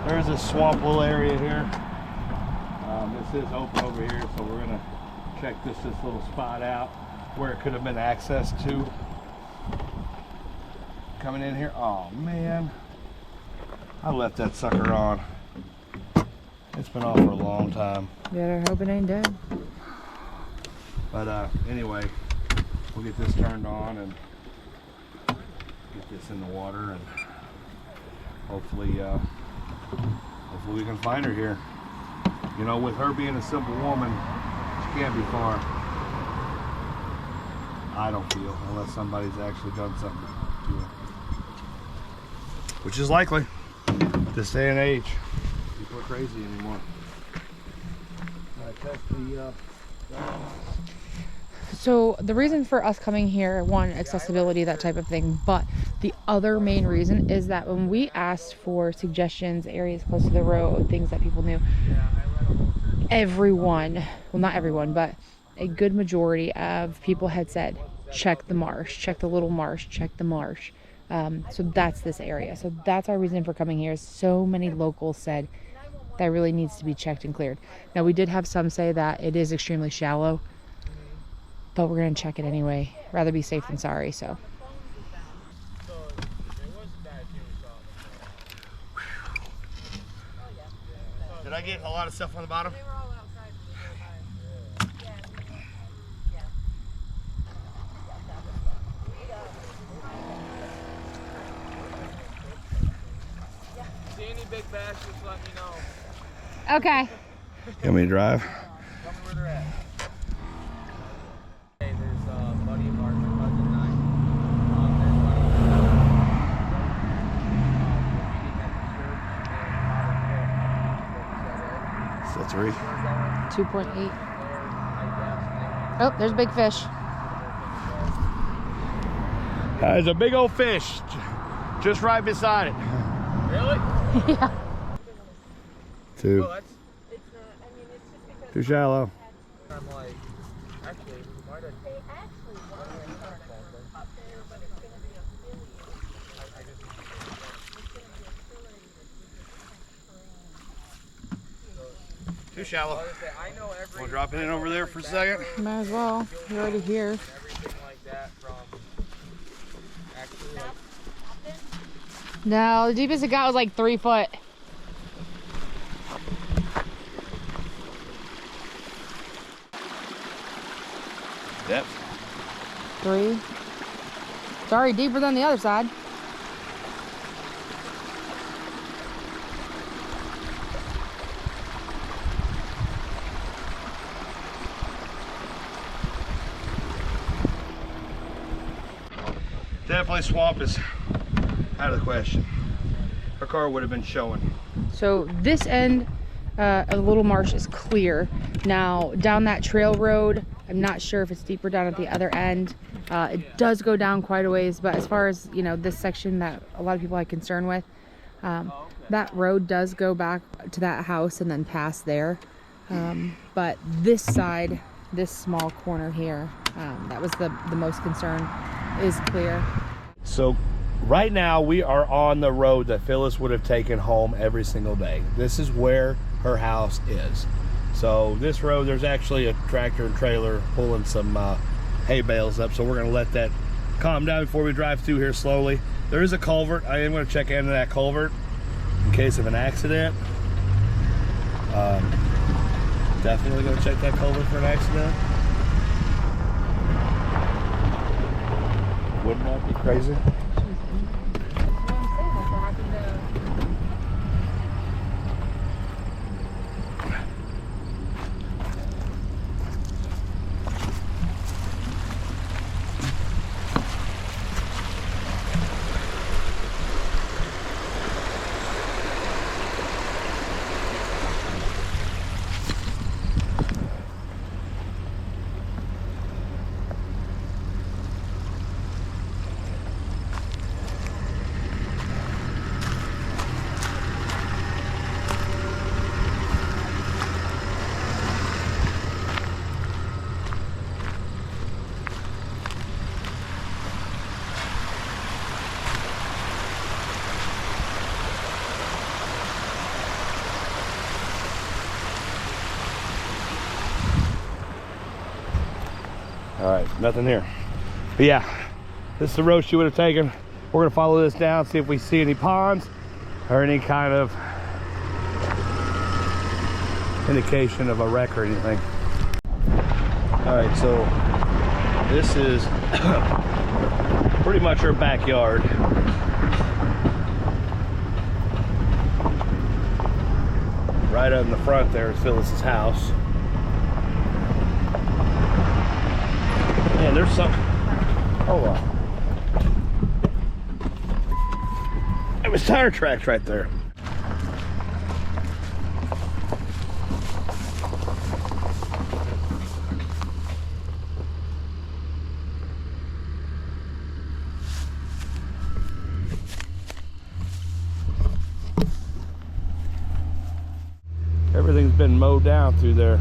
there's a swamp little area here. This is open over here, so we're gonna check this little spot out where it could have been access to. Coming in here, oh man, I left that sucker on. It's been off for a long time. Better hope it ain't dead. But anyway, we'll get this turned on and get this in the water, and hopefully we can find her here. You know, with her being a simple woman, she can't be far. I don't feel, unless somebody's actually done something to her. Which is likely, this day and age. People are crazy anymore. Test the So the reason for us coming here, one, accessibility, that type of thing, but the other main reason is that when we asked for suggestions, areas close to the road, things that people knew, everyone, well not everyone, but a good majority of people had said, check the marsh, check the little marsh, check the marsh. So that's this area. So that's our reason for coming here. So many locals said that really needs to be checked and cleared. Now we did have some say that it is extremely shallow, but we're gonna check it anyway. Rather be safe than sorry, so. Did I get a lot of stuff on the bottom? They were all outside when we drove by. Yeah. Yeah. See any big bass, just let me know. Okay. You want me to drive? Tell me where they're at. Hey, there's a buddy of ours, my cousin and I. There's one of them. We're meeting at the church in Powder Hill. 2.3. 2.8. Oh, there's a big fish. There's a big old fish just right beside it. Really? Yeah. Too. Well, that's. It's not, I mean, it's just because Too shallow. I'm like, actually, we might have. they actually want to start up there, but it's going to be affiliated. It's going to be affiliated. Too shallow. I know every. We'll drop it in over there for a second. Might as well. You're already here. Everything like that from. Actually, like. No, the deepest it got was like 3 foot. Yep. 3. It's already deeper than the other side. Definitely swamp is out of the question. Our car would have been showing. So this end of the little marsh is clear. Now down that trail road, I'm not sure if it's deeper down at the other end. It does go down quite a ways, but as far as, you know, this section that a lot of people had concern with, that road does go back to that house and then past there. But this side, this small corner here, that was the most concern, is clear. So right now we are on the road that Phyllis would have taken home every single day. This is where her house is. So this road, there's actually a tractor and trailer pulling some hay bales up. So we're gonna let that calm down before we drive through here slowly. There is a culvert. I am gonna check into that culvert in case of an accident. Definitely gonna check that culvert for an accident. Wouldn't that be crazy? All right, nothing here. But yeah, this is the road she would have taken. We're gonna follow this down, see if we see any ponds or any kind of indication of a wreck or anything. All right, so this is pretty much her backyard. Right up in the front there is Phyllis's house. Man, there's some. Hold on. It was tire tracks right there. Everything's been mowed down through there.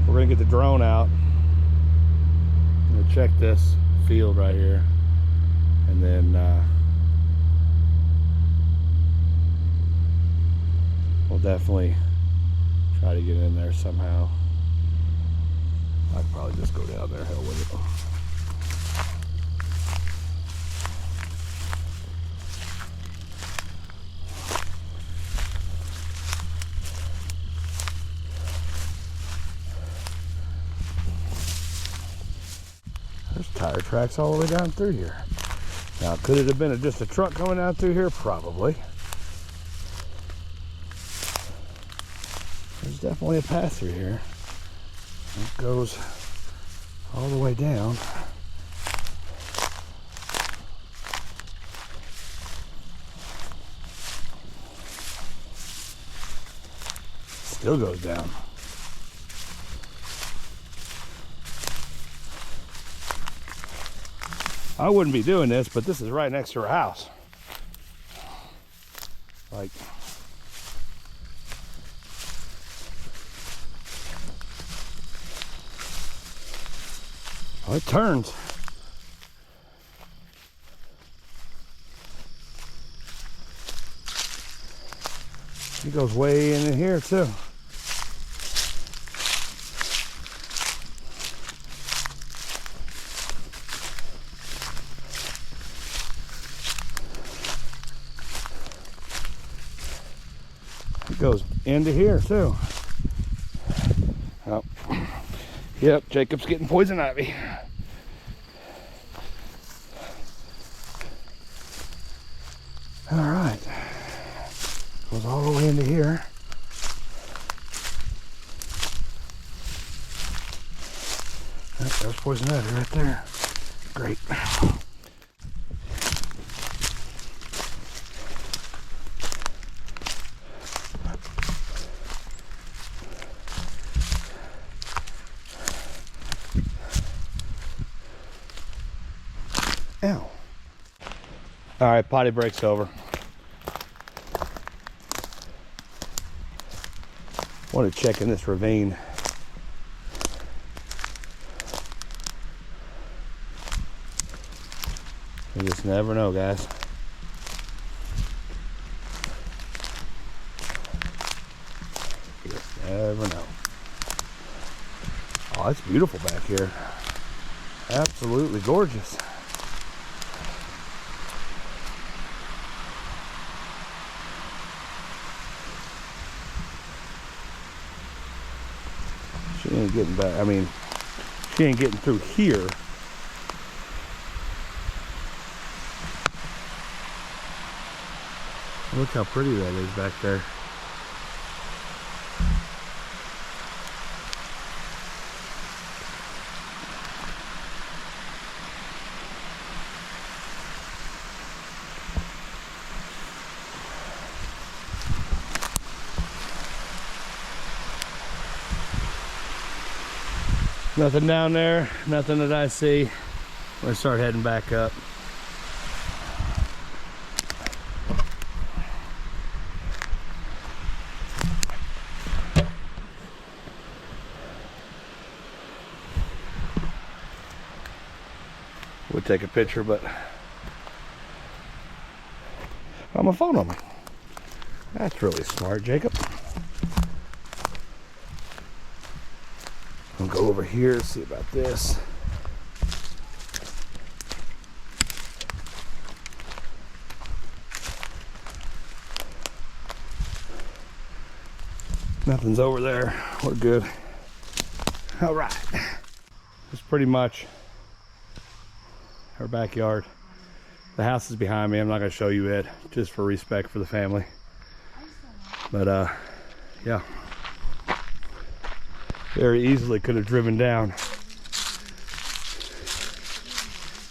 We're gonna get the drone out. I'm gonna check this field right here, and then we'll definitely try to get in there somehow. I'd probably just go down there, hell with it. tire tracks all the way down through here. Now, could it have been just a truck coming down through here? Probably. There's definitely a path through here. It goes all the way down. Still goes down. I wouldn't be doing this, but this is right next to her house. Like, oh, it turns. It goes way in here too. It goes into here too. Oh. Yep, Jacob's getting poison ivy. All right, goes all the way into here. Oh, there's poison ivy right there. Great. Ow. All right, potty break's over. I want to check in this ravine. You just never know, guys. You just never know. Oh, it's beautiful back here. Absolutely gorgeous. She ain't getting back. I mean, she ain't getting through here. Look how pretty that is back there. Nothing down there, nothing that I see. I'm gonna start heading back up. Would take a picture, but I'm a phone on me. That's really smart, Jacob. I'll go over here, see about this. Nothing's over there. We're good. All right. It's pretty much our backyard. The house is behind me. I'm not going to show you it, just for respect for the family. But yeah. Very easily could have driven down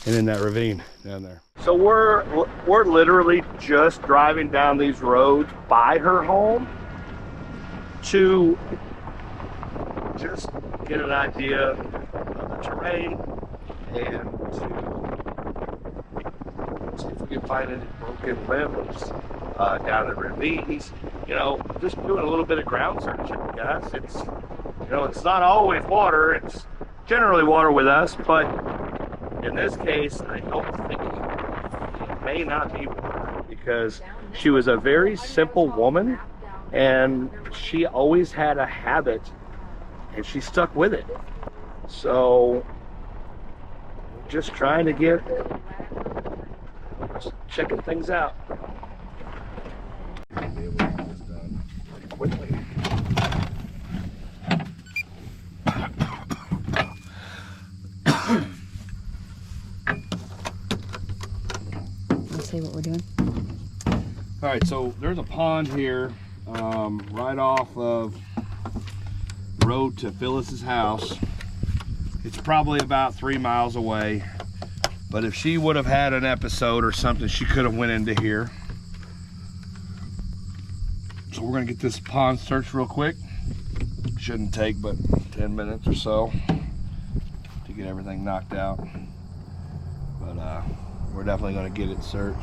and in that ravine down there. So we're literally just driving down these roads by her home to just get an idea of the terrain and to see if we can find any broken limbs down the ravines. You know, just doing a little bit of ground searching, guys. It's, you know, it's not always water. It's generally water with us, but in this case, I don't think it may not be water, because she was a very simple woman and she always had a habit and she stuck with it. So just trying to get, just checking things out. Be able to get this done quickly. we're doing. All right, so there's a pond here, right off of the road to Phyllis's house. It's probably about 3 miles away, but if she would have had an episode or something, she could have went into here. So we're gonna get this pond searched real quick. Shouldn't take but 10 minutes or so to get everything knocked out. But we're definitely gonna get it searched.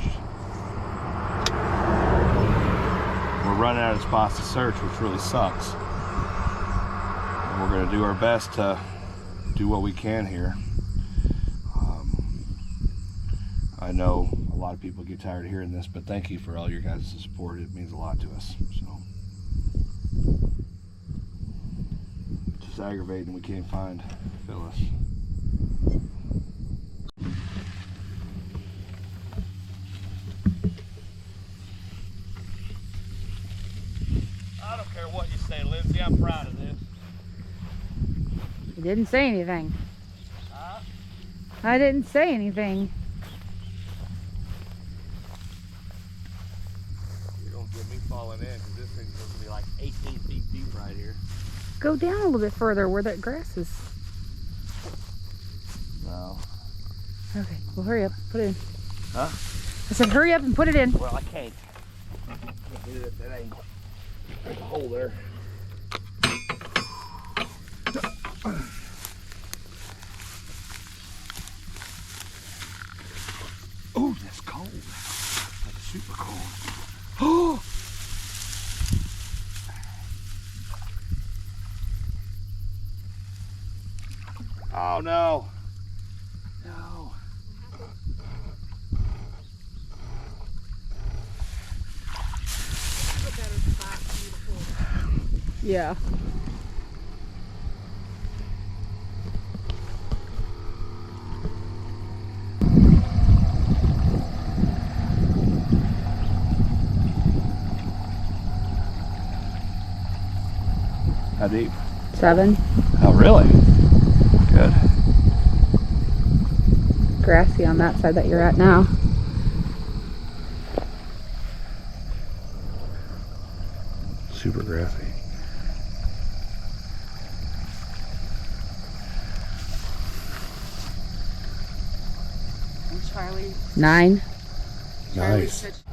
We're running out of spots to search, which really sucks. And we're gonna do our best to do what we can here. I know a lot of people get tired of hearing this, but thank you for all your guys' support. It means a lot to us. So it's just aggravating we can't find Phyllis. I don't care what you say, Lindsay. I'm proud of this. You didn't say anything. Huh? I didn't say anything. You don't get me falling in because this thing's supposed to be like 18 feet deep right here. Go down a little bit further where that grass is. No. Okay, well hurry up, put it in. Huh? I said hurry up and put it in. Well, I can't. That ain't. There's a hole there. Oh, that's cold. That's super cold. Oh! Oh no. No. Yeah. How deep? 7. Oh, really? Good. Grassy on that side that you're at now. Super grassy. And Charlie. 9. Nice.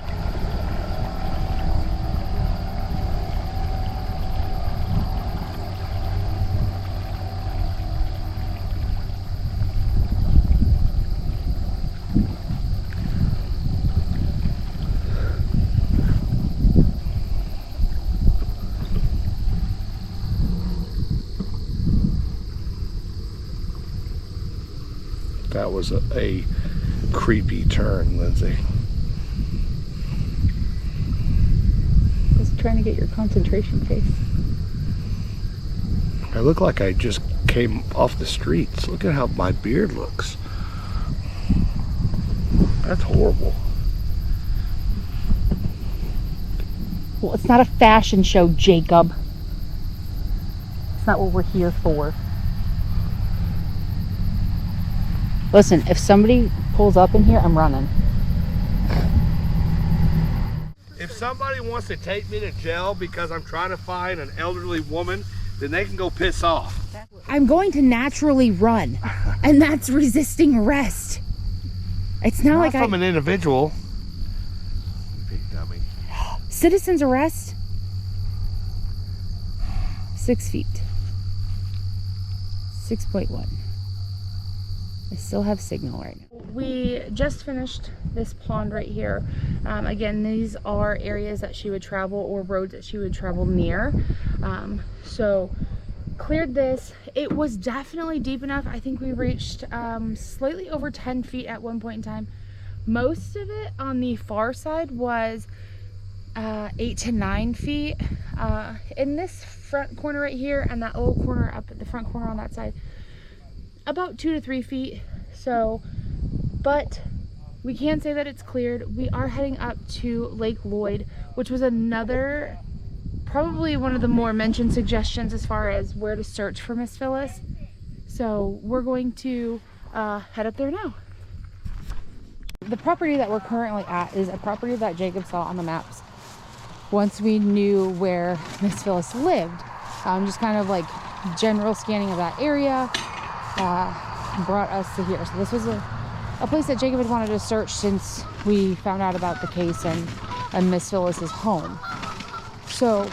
That was a creepy turn, Lindsay. Just trying to get your concentration face. I look like I just came off the streets. Look at how my beard looks. That's horrible. Well, it's not a fashion show, Jacob. It's not what we're here for. Listen, if somebody pulls up in here, I'm running. If somebody wants to take me to jail because I'm trying to find an elderly woman, then they can go piss off. I'm going to naturally run, and that's resisting arrest. It's not like from an individual. You big dummy. Citizen's arrest. 6 feet. 6.1. I still have signal right now. We just finished this pond right here. Again, these are areas that she would travel or roads that she would travel near. So cleared this. It was definitely deep enough. I think we reached slightly over 10 feet at one point in time. Most of it on the far side was 8 to 9 feet. In this front corner right here and that little corner up at the front corner on that side, about 2 to 3 feet. So, but we can say that it's cleared. We are heading up to Lake Lloyd, which was another, probably one of the more mentioned suggestions as far as where to search for Miss Phyllis. So we're going to head up there now. The property that we're currently at is a property that Jacob saw on the maps once we knew where Miss Phyllis lived. Just kind of like general scanning of that area brought us to here. So this was a place that Jacob had wanted to search since we found out about the case and Miss Phyllis's home. So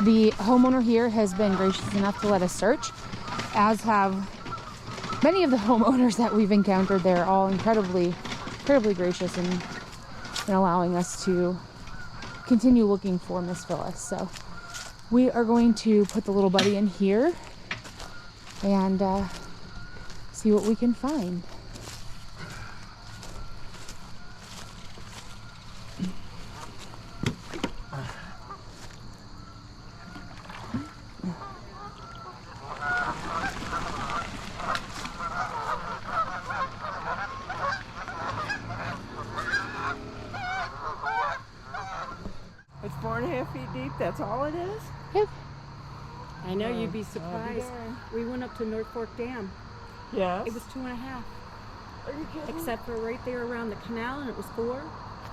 the homeowner here has been gracious enough to let us search, as have many of the homeowners that we've encountered. They're all incredibly gracious in allowing us to continue looking for Miss Phyllis. So we are going to put the little buddy in here and see what we can find. It's 4.5 feet deep, that's all it is? Yep. I know, you'd be surprised. We went up to North Fork Dam. Yes. It was 2.5. Are you kidding? Except for right there around the canal, and it was 4.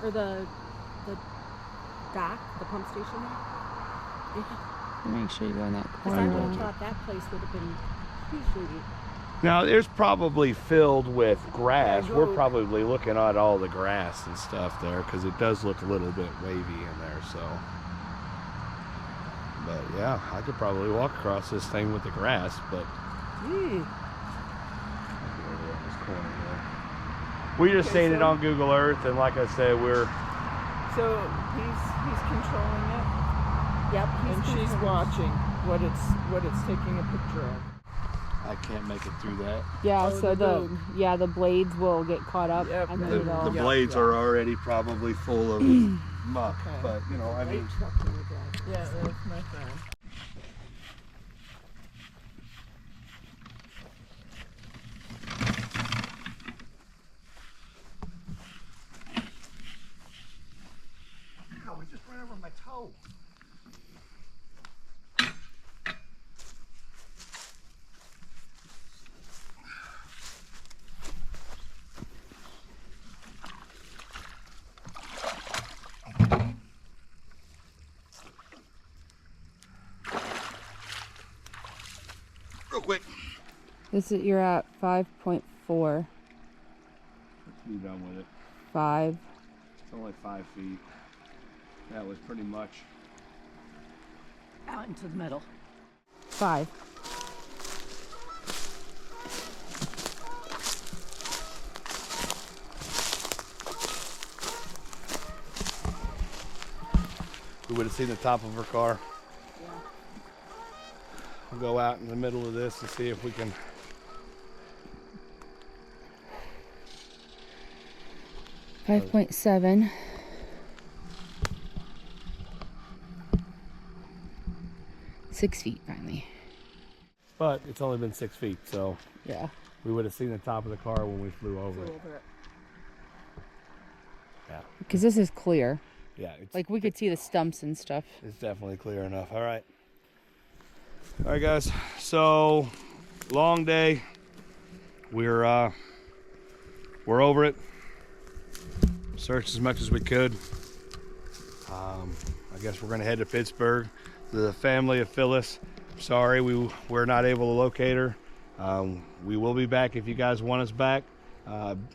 Or the dock, the pump station there. Yeah. Make sure you go in that Because I would have corner. thought that place would have been hugely deep. Now, there's probably filled with grass. Yeah, We're go. probably looking at all the grass and stuff there because it does look a little bit wavy in there. So, but yeah, I could probably walk across this thing with the grass. But we just Okay, seen it so- on Google Earth, and like I said, we're So he's controlling it, Yep. and she's watching what it's taking a picture of. I can't make it through that. Yeah, Oh, so the the blades will get caught up. Yep. And then The it'll, Yeah, blades yeah. are already probably full of muck, Okay. but you know, I mean. Yeah, that's my friend. Ow, we just ran over my toe. Real quick. you're at 5.4. Let's be done with it. 5. It's only 5 feet. That was pretty much. Out into the middle. 5. We would have seen the top of her car. We'll go out in the middle of this and see if we can. 5.7. 6 feet finally. But it's only been 6 feet, so Yeah. we would have seen the top of the car when we flew over it. Yeah, Because this is clear. yeah, it's Like we could see the stumps and stuff. it's definitely clear enough. All right, guys. So long day. We're over it. Searched as much as we could. I guess we're gonna head to Pittsburgh. The family of Phyllis, sorry we're not able to locate her. We will be back if you guys want us back.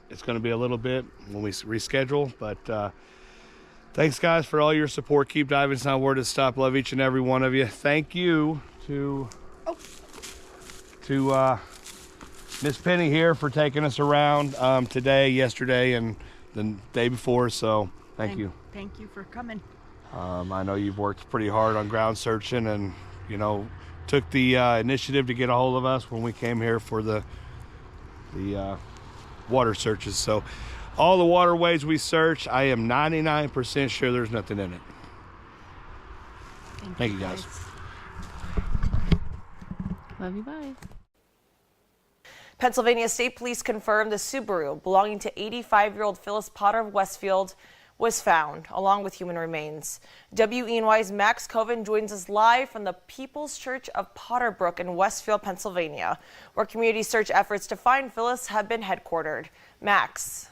It's going to be a little bit when we reschedule, but thanks guys for all your support. Keep diving. It's not word to stop. Love each and every one of you. Thank you to Miss Penny here for taking us around today, yesterday, and the day before. So thank you. Thank you for coming. I know you've worked pretty hard on ground searching, and you know, took the initiative to get a hold of us when we came here for the water searches. So all the waterways we searched, I am 99% sure there's nothing in it. Thank you guys. Love you, bye. Pennsylvania State Police confirmed the Subaru belonging to 85-year-old Phyllis Potter of Westfield was found, along with human remains. WENY's Max Coven joins us live from the People's Church of Potterbrook in Westfield, Pennsylvania, where community search efforts to find Phyllis have been headquartered. Max.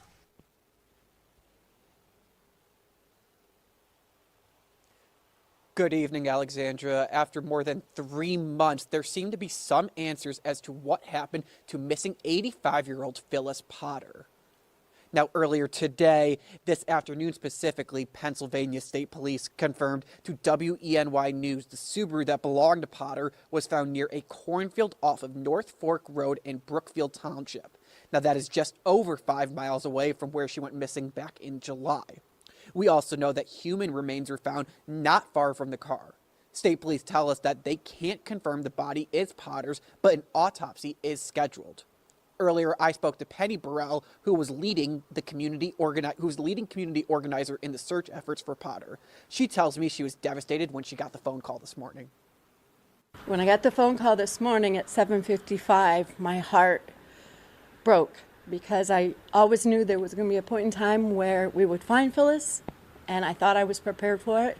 Good evening, Alexandra. After more than 3 months, there seem to be some answers as to what happened to missing 85-year-old Phyllis Potter. Now, earlier today, this afternoon specifically, Pennsylvania State Police confirmed to WENY News the Subaru that belonged to Potter was found near a cornfield off of North Fork Road in Brookfield Township. Now, that is just over 5 miles away from where she went missing back in July. We also know that human remains were found not far from the car. State police tell us that they can't confirm the body is Potter's, but an autopsy is scheduled. Earlier, I spoke to Penny Burrell, who was leading community organizer in the search efforts for Potter. She tells me she was devastated when she got the phone call this morning. When I got the phone call this morning at 7:55, my heart broke because I always knew there was going to be a point in time where we would find Phyllis, and I thought I was prepared for it,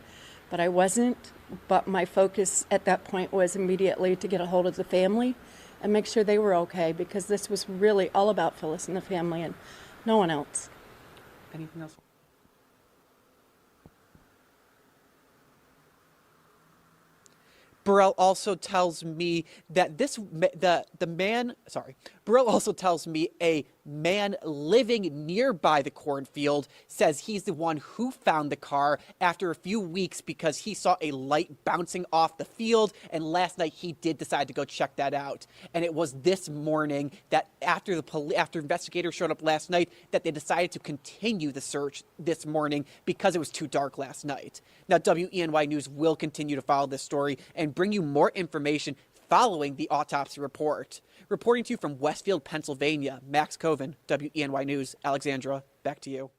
but I wasn't. But my focus at that point was immediately to get a hold of the family and make sure they were okay, because this was really all about Phyllis and the family and no one else. Anything else? Burrell also tells me that Burrell also tells me a man living nearby the cornfield says he's the one who found the car after a few weeks because he saw a light bouncing off the field, and last night he did decide to go check that out. And it was this morning that after investigators showed up last night that they decided to continue the search this morning because it was too dark last night. Now, WENY News will continue to follow this story and bring you more information following the autopsy report. Reporting to you from Westfield, Pennsylvania, Max Coven, WENY News. Alexandra, back to you.